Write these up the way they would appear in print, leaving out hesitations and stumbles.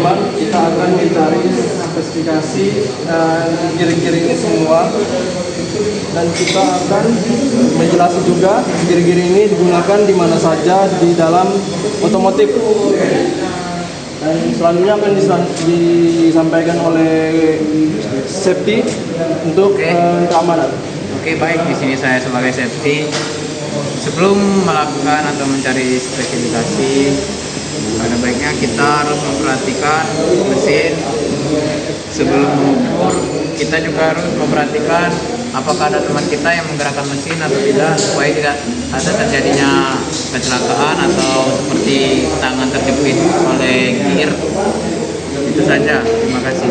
depan kita akan mencari spesifikasi gear-gear ini semua, dan kita akan menjelaskan juga gear-gear ini digunakan di mana saja di dalam otomotif. Dan selanjutnya akan disampaikan oleh safety untuk keamanan. Oke, baik. Di sini saya sebagai safety. Sebelum melakukan atau mencari spesifikasi, ada baiknya kita harus memperhatikan mesin. Sebelum mengukur, kita juga harus memperhatikan apakah ada teman kita yang menggerakkan mesin atau tidak, supaya tidak ada terjadinya kecelakaan atau seperti tangan terjepit oleh gear. Itu saja. Terima kasih.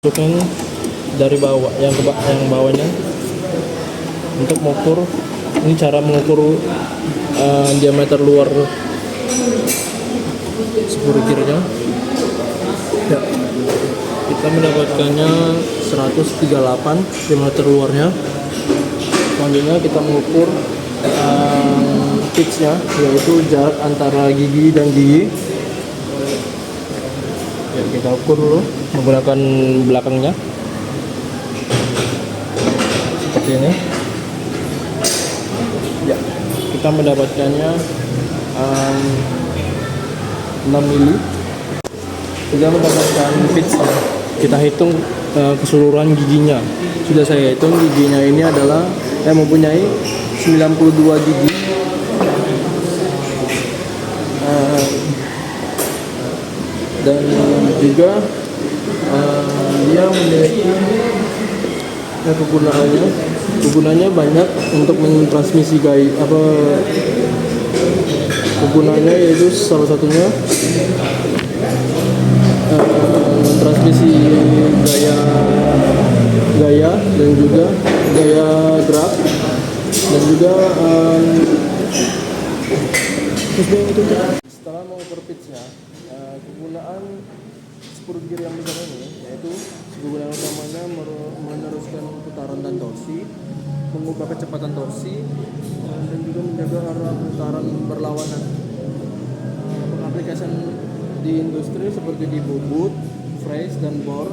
Masukkan dari bawah, yang bawahnya untuk mengukur. Ini cara mengukur diameter luar spur gearnya. Ya, kita mendapatkannya 138 diameter luarnya. Selanjutnya kita mengukur pitch-nya, yaitu jarak antara gigi dan gigi. Ya, kita ukur dulu menggunakan belakangnya seperti ini. Ya, kita mendapatkannya 6 mili. Kita mendapatkan pitch-nya. Kita hitung keseluruhan giginya. Sudah saya hitung, giginya ini adalah mempunyai 92 gigi. Dan juga dia memiliki kegunaannya banyak untuk mentransmisi kegunaannya, yaitu salah satunya transmisi gaya dan juga gaya gerak, dan juga setelah mengukur pitch-nya, kegunaan spur gear yang besar ini, yaitu kegunaan utamanya meneruskan putaran dan torsi, mengubah kecepatan torsi, dan juga menjaga arah putaran berlawanan. Pengaplikasian di industri seperti di bobot, fresh, dan bor.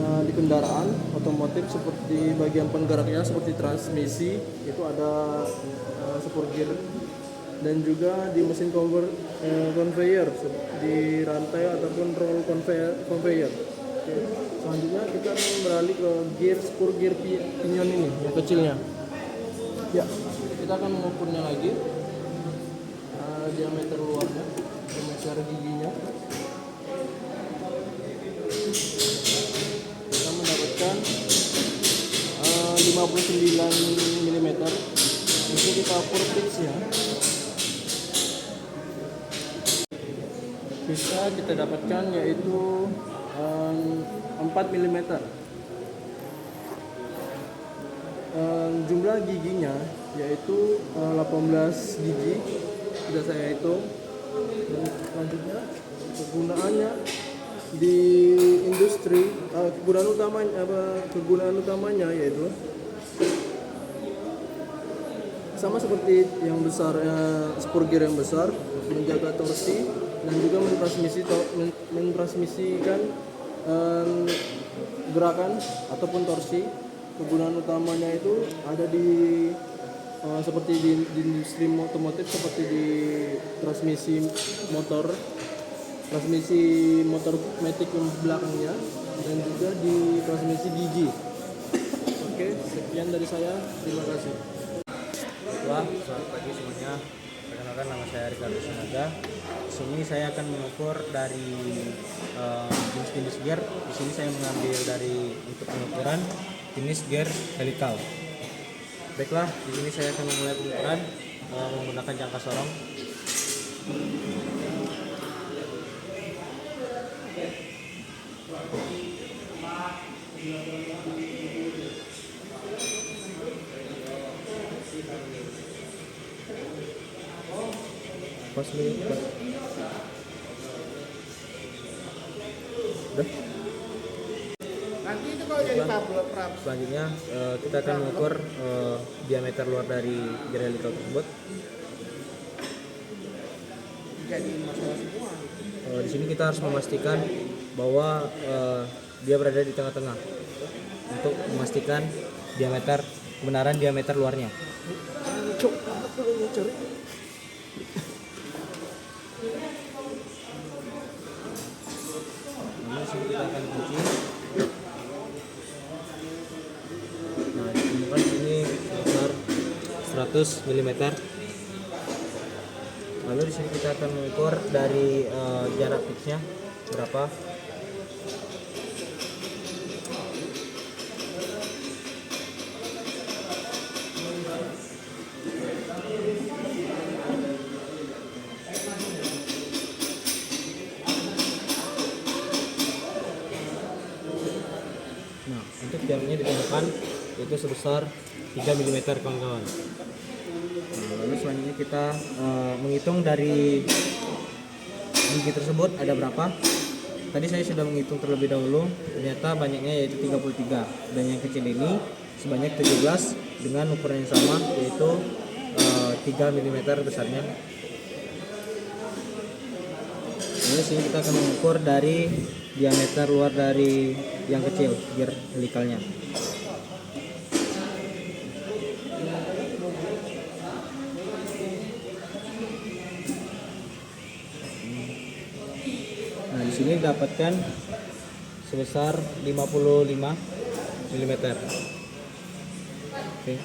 Di kendaraan otomotif seperti bagian penggeraknya seperti transmisi itu ada spur gear, dan juga di mesin conveyor di rantai ataupun roll conveyor. Oke. Selanjutnya kita akan beralih ke spur gear pinion ini yang kecilnya. Ya, kita akan mengukurnya lagi, diameter luarnya, diameter giginya. Kita mendapatkan 59 mm. Ini kita ukur pitch-nya. Bisa kita dapatkan yaitu 4 mm. Jumlah giginya yaitu 18 gigi sudah saya hitung. Dan selanjutnya kegunaannya di industri, kegunaan utamanya yaitu sama seperti yang besar, spur gear yang besar, menjaga torsi dan juga mentransmisikan gerakan ataupun torsi. Kegunaan utamanya itu ada di seperti di industri otomotif, seperti di transmisi motor matic yang belakangnya, dan juga di transmisi gigi. Oke, sekian dari saya. Terima kasih. Selamat pagi semuanya. Perkenalkan, nama saya Ricardo Sinaga. Di sini saya akan mengukur dari jenis gear. Di sini saya mengambil dari untuk pengukuran jenis gear helical. Baiklah, di sini saya akan memulai pengukuran menggunakan jangka sorong. Pas dulu, pas. Udah. Nanti itu kalau jadi tablet Prap. Selanjutnya kita akan mengukur diameter luar dari gear helical tersebut. Jadiin masalah semua. Di sini kita harus memastikan bahwa dia berada di tengah-tengah untuk memastikan kebenaran diameter luarnya. Cuk, angkat dulu ya, curi. Lalu di sini kita akan kunci. Nah, ditemukan sini sebesar 100 mm. Lalu di sini kita akan mengukur dari jarak pitchnya berapa. Nah, untuk jaraknya ditemukan yaitu sebesar 3 mm kawan-kawan. Nah, lalu selanjutnya kita menghitung dari gigi tersebut ada berapa. Tadi saya sudah menghitung terlebih dahulu, ternyata banyaknya yaitu 33 dan yang kecil ini sebanyak 17 dengan ukuran yang sama yaitu 3 mm besarnya. Lalu sini kita akan mengukur dari diameter luar dari yang kecil gear helicalnya. Nah, di sini didapatkan sebesar 55 mm. Oke.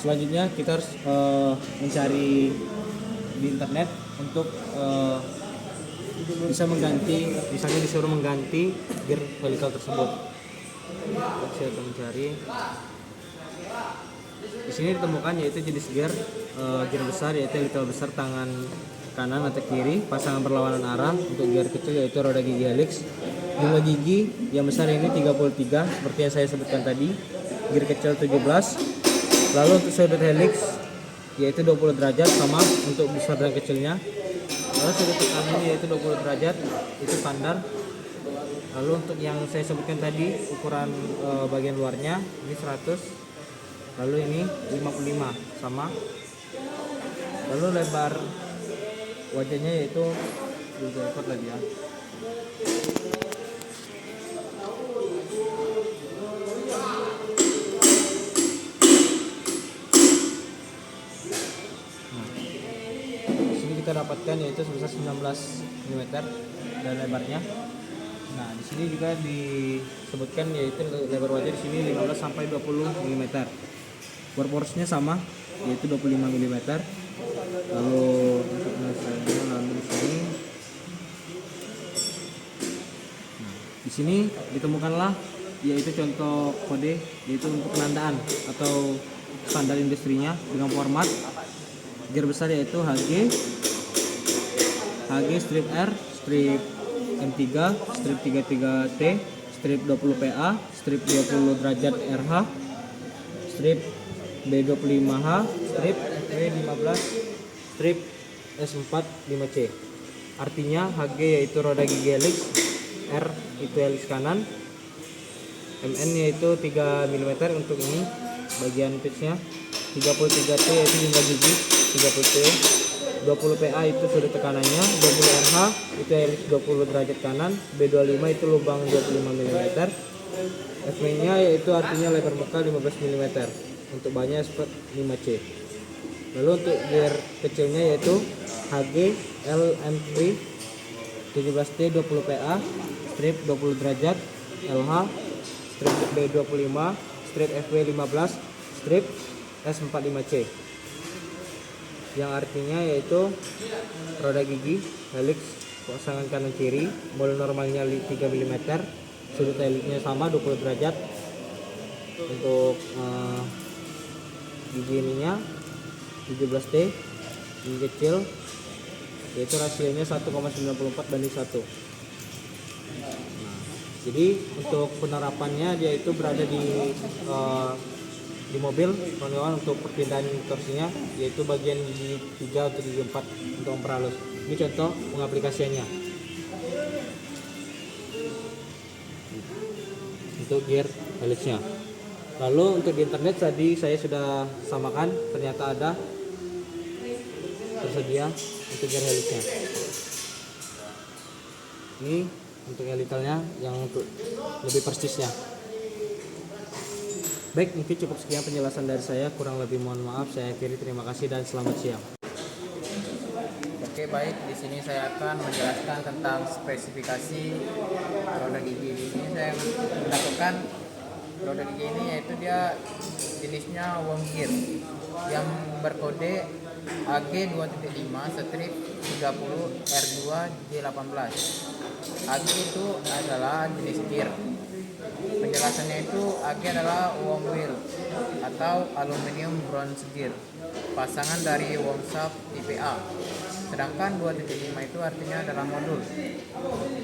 Selanjutnya kita harus mencari di internet untuk bisa mengganti, misalnya disuruh mengganti gear helical tersebut. Saya akan mencari. Di sini ditemukan yaitu jenis gear besar yaitu helical besar tangan kanan atau kiri pasangan berlawanan arah. Untuk gear kecil yaitu roda gigi helix. Jumlah gigi yang besar ini 33 seperti yang saya sebutkan tadi. Gear kecil 17. Lalu untuk sudut helix yaitu 20 derajat sama untuk besar dan kecilnya. Lalu sudut tekanannya yaitu 20 derajat itu standar. Lalu untuk yang saya sebutkan tadi ukuran bagian luarnya ini 100. Lalu ini 55 sama. Lalu lebar wajahnya yaitu 2 ekor lagi ya. Kita dapatkan yaitu sebesar 19 mm dan lebarnya. Nah, di sini juga disebutkan yaitu lebar wajah di sini 15 sampai 20 mm. Bore force-nya sama yaitu 25 mm. Lalu untuk penyelesaiannya lalu di sini. Nah, di sini ditemukanlah yaitu contoh kode yaitu untuk penandaan atau standar industrinya dengan format gear besar yaitu HG strip R, strip M3, strip 33T, strip 20 PA, strip 20 derajat RH, strip B25H, strip W15, strip S4 5C. Artinya HG yaitu roda gigi helix, R itu helix kanan, MN yaitu 3 mm untuk ini bagian pitchnya, 33T yaitu jumlah gigi 30T, 20 PA itu sudut tekanannya, 20 RH itu helix 20 derajat kanan, B25 itu lubang 25 mm, FW nya yaitu artinya lebar bekal 15 mm, untuk bannya S4 5C. Lalu untuk gear kecilnya yaitu HG LM3 17T 20 PA, strip 20 derajat, LH, strip B25, strip FW 15, strip S4 5C. Yang artinya yaitu roda gigi helix pasangan kanan kiri, bol normalnya 3 mm, sudut helixnya sama 20 derajat. Untuk gigi ininya 17T, gigi kecil yaitu rasionya 1,94 banding 1. Jadi untuk penerapannya dia itu berada di di mobil kawan-kawan untuk perpindahan torsinya, yaitu bagian gigi 3 atau gigi 4 untuk memperhalus. Ini contoh pengaplikasiannya untuk gear helixnya. Lalu untuk di internet tadi saya sudah samakan, ternyata ada tersedia untuk gear helixnya. Ini untuk helikalnya yang untuk lebih persisnya. Baik, mungkin cukup sekian penjelasan dari saya, kurang lebih mohon maaf. Saya akhiri, terima kasih dan selamat siang. Oke, baik, di sini saya akan menjelaskan tentang spesifikasi roda gigi. Di sini saya melakukan roda gigi ini, yaitu dia jenisnya worm gear yang berkode AG2.5 strip 30 R2 J18. AG itu adalah jenis gear. Penjelasannya itu AG adalah worm wheel atau aluminium bronze gear, pasangan dari worm shaft tipe A. Sedangkan 2.5 itu artinya adalah modul.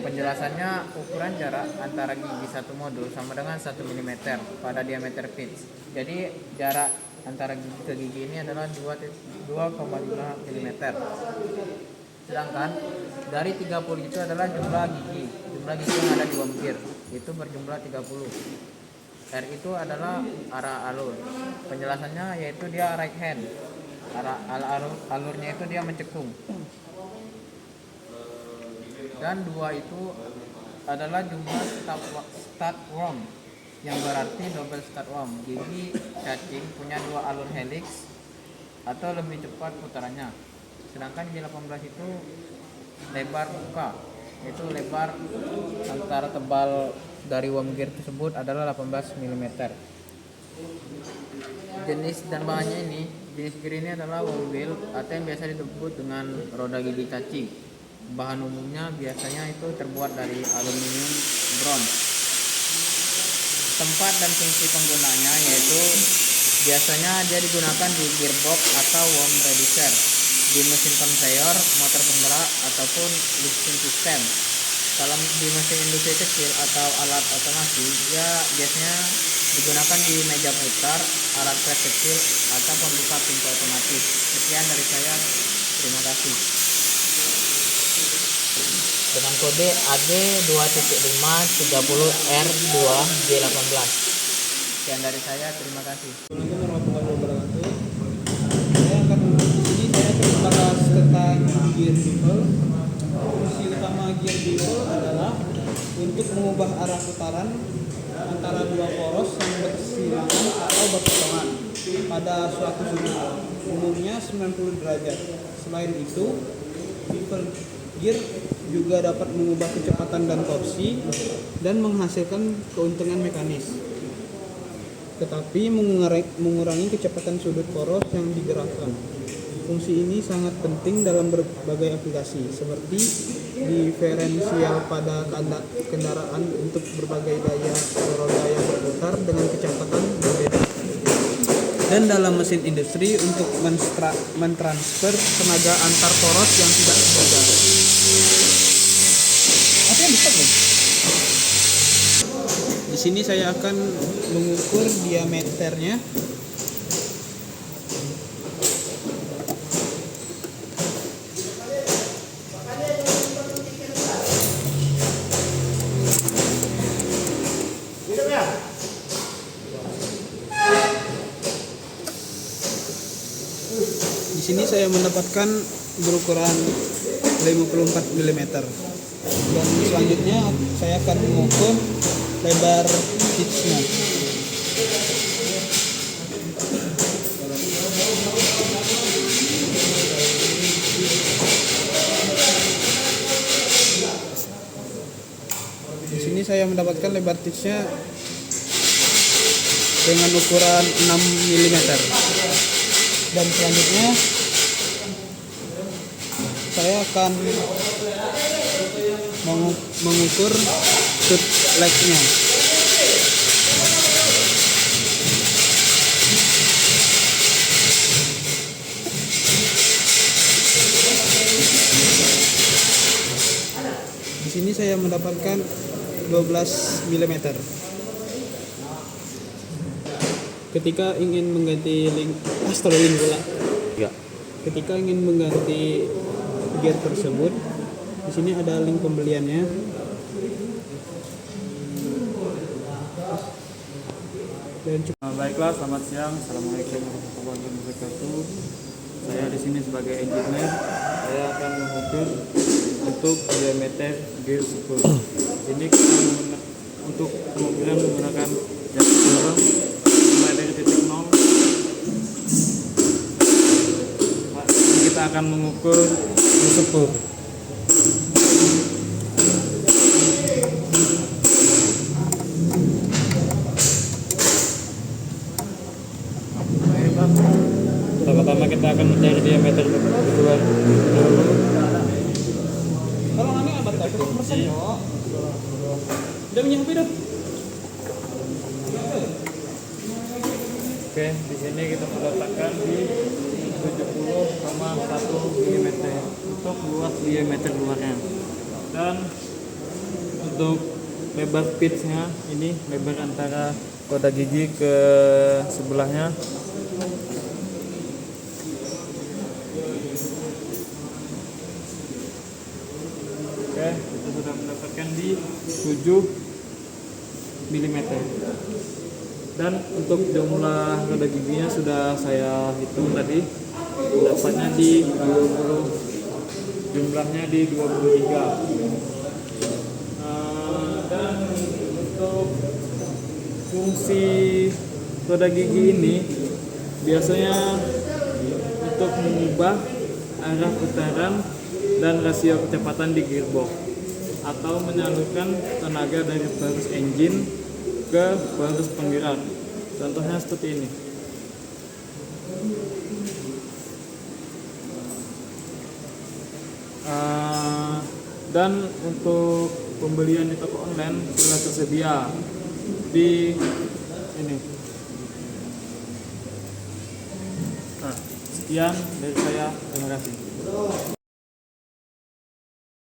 Penjelasannya, ukuran jarak antara gigi satu modul sama dengan 1 mm pada diameter pitch. Jadi jarak antara gigi ke gigi ini adalah 2,5 mm. Sedangkan dari 30 itu adalah jumlah gigi yang ada di worm gear, itu berjumlah 30. R itu adalah arah alur. Penjelasannya yaitu dia right hand. Alurnya itu dia mencekung. Dan 2 itu adalah jumlah start worm, yang berarti double start worm. Gigi cacing punya 2 alur helix atau lebih cepat putarannya. Sedangkan gigi 18 itu lebar buka, yaitu lebar antara tebal dari worm gear tersebut adalah 18 mm. Jenis dan bahannya ini, jenis gear ini adalah worm wheel atau yang biasa disebut dengan roda gigi cacing. Bahan umumnya biasanya itu terbuat dari aluminium bronze. Tempat dan fungsi penggunaannya yaitu biasanya dia digunakan di gearbox atau worm reducer, di mesin konveyor, motor penggerak, ataupun lifting system. Kalau di mesin industri kecil atau alat otomasi, dia biasanya digunakan di meja putar, alat press kecil, atau pembuka pintu otomatis. Sekian dari saya, terima kasih. Dengan kode AG2.5 30R2 J18. Sekian dari saya, terima kasih. Assalamualaikum warahmatullahi wabarakatuh. Saya akan membahas tentang gear bevel. Fungsi utama gear bevel adalah untuk mengubah arah putaran antara dua poros yang bersilangan atau berpotongan pada suatu sudut, umumnya 90 derajat. Selain itu, bevel gear juga dapat mengubah kecepatan dan torsi dan menghasilkan keuntungan mekanis, tetapi mengurangi kecepatan sudut poros yang digerakkan. Fungsi ini sangat penting dalam berbagai aplikasi, seperti diferensial pada kendaraan untuk berbagai daya roda yang berputar dengan kecepatan berbeda, dan dalam mesin industri untuk mentransfer tenaga antar poros yang tidak sejajar. Apa yang bisa, Bang? Di sini saya akan mengukur diameternya. Di sini saya mendapatkan berukuran 54 mm. Dan selanjutnya saya akan mengukur lebar pitch-nya. Di sini saya mendapatkan lebar pitch-nya dengan ukuran 6 mm. Dan selanjutnya saya akan mengukur tooth leg-nya. Di sini saya mendapatkan 12 mm. ketika ingin mengganti link link pula. Ya. Ketika ingin mengganti gear tersebut, di sini ada link pembeliannya. Dan Baiklah, selamat siang. Assalamualaikum warahmatullahi wabarakatuh. Saya di sini sebagai engineer. Saya akan mengukur untuk diameter gear 10. Ini untuk pengukuran menggunakan jati dorong mulai dari titik 0. Kita akan mengukur sepur. Pertama-tama kita akan mencari diameter luar dulu. kalau ini abad 40% kok. Udah menyampai dah. Oke, di sini kita meletakkan di 70,1 mm untuk luas diameter luarnya. Dan untuk lebar pitchnya ini lebar antara roda gigi ke sebelahnya. Oke, kita sudah mendapatkan di 7 mm. Dan untuk jumlah roda giginya sudah saya hitung tadi, dapatnya di 20, jumlahnya di 23. Dan untuk fungsi roda gigi ini biasanya untuk mengubah arah putaran dan rasio kecepatan di gearbox atau menyalurkan tenaga dari barus engine ke barus penggerak. Contohnya seperti ini. Dan untuk pembelian di toko online sudah tersedia di ini. Sekian dari saya, terima kasih.